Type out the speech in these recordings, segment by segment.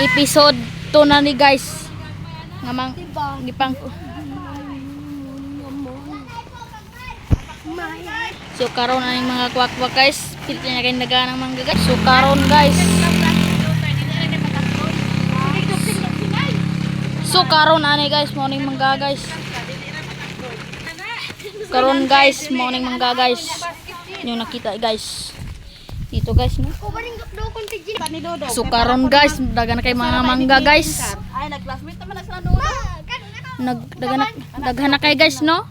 episode 2 na ni guys. Ngamang gipang. So karon aning mga kwak-kwak guys, pili na kay daga ng mangga guys. So karon guys. So karon ani guys, morning mangga guys. Karon guys, morning mangga guys. Yung nakita guys. Dito guys no. So karon guys, dagan na kay mga mangga guys. Ay nag-classmate naman sa ano. Daghan na kay guys no.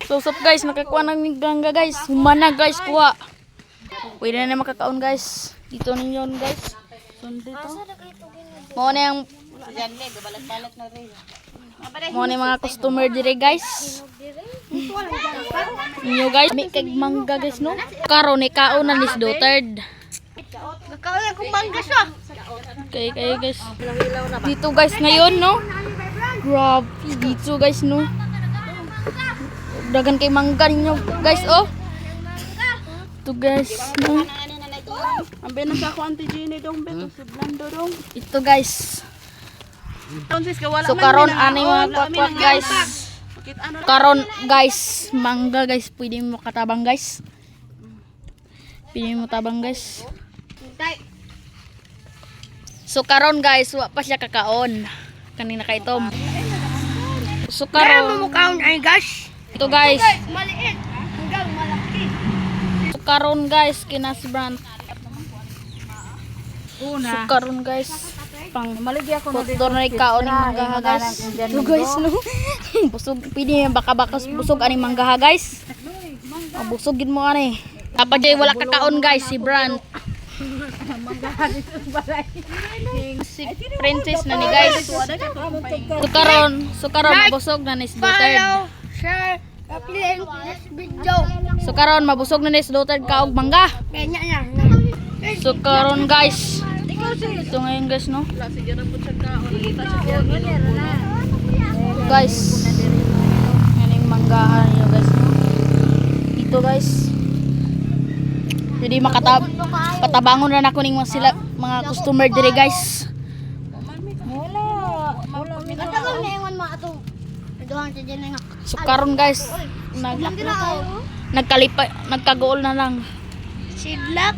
So sup guys, nakakuha ng mangga guys. Humana guys kuha. Pwede na makakaon guys. Dito ninyo guys. So dito. Mo na yung mga customer dire guys. Inyo guys, may kay mangga guys no. Karon ni kaon na nis do third. Nakaon akong mangga siya. Okay guys. Dito guys ngayon no. Grabe dito guys no. Dagan kay mangga ninyo guys oh. Ito guys no. Ambe na sa ako Auntie Jenny dong beto si Blando dong. Ito guys. So karon ani mga kwak-kwak guys. Karon guys, mangga guys, pwede mo katabang guys. Pwede mo tabang guys. So karon guys, wa pa siya kakaon. Kanina kay Tom. So karon mo kaon ay guys. ito guys. Maliit hanggang malaki. So karon guys, kina si Brand. So karon guys, pang Maligi ako putdor na kaon ni mangga guys. So guys no. Busog pwede baka busog ani mangga guys. Busog gid mo ani. Apa jay wala kakaon guys si Brand. Si Princess na ni guys. So karon mabusog na ni si Duterte. Share, upload this video. So karon mabusog na ni si Duterte kaog mangga. Kanya niya. So karon guys. Ito ngayon guys no. Guys. Nganing manggahan niyo guys no. Dito guys. Jadi patabangon na nako ning mga customer dire guys. So karon guys, nagkagool na lang. Si Black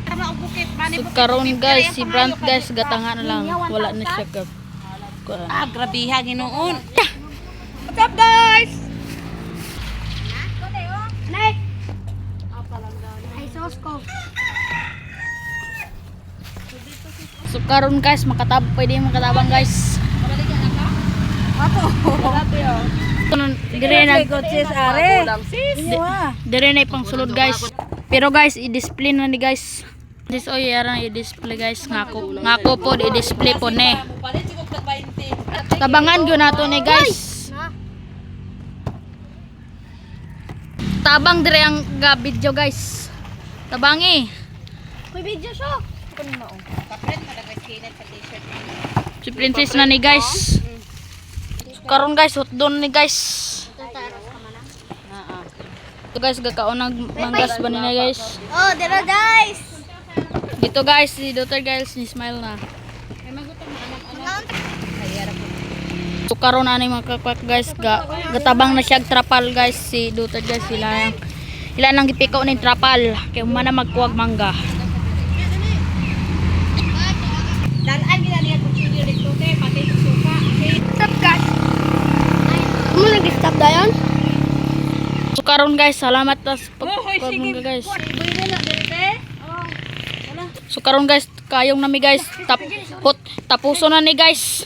kama og bukit bani So karon guys, si Brand guys gatanga na lang. Wala na siya ka. grabiha ginoon. What's up guys? Nay. Ay sauce ko. So karon guys, pwede makatabang guys. Dire na dire na pang sulod guys. Pero guys, i-display na ni guys. This oy yarang i-display guys ngako po i-display po ne. Tabangan gyud nato ni guys. Tabang dire ang video guys. Tabangi. May video siya. Si Princess na ni guys. Karon guys, hotdon ni guys. Ito guys, gakaon ng manggas ba nila guys? Oh, dito guys. Dito guys, si Dr. guys ni smile na. So karon ani mga kakwak guys, gatabang na siya trapal guys si Dr. guys sila nang gipikaw ning trapal kay humana magkuwag mangga. Dalaan gila niya kung sino dito kay pati suka. Stop guys. Mo nag-stop dayon? So karon guys, salamat tas pagmangga guys. So karon guys, kayong nami guys, tapuso na ni guys.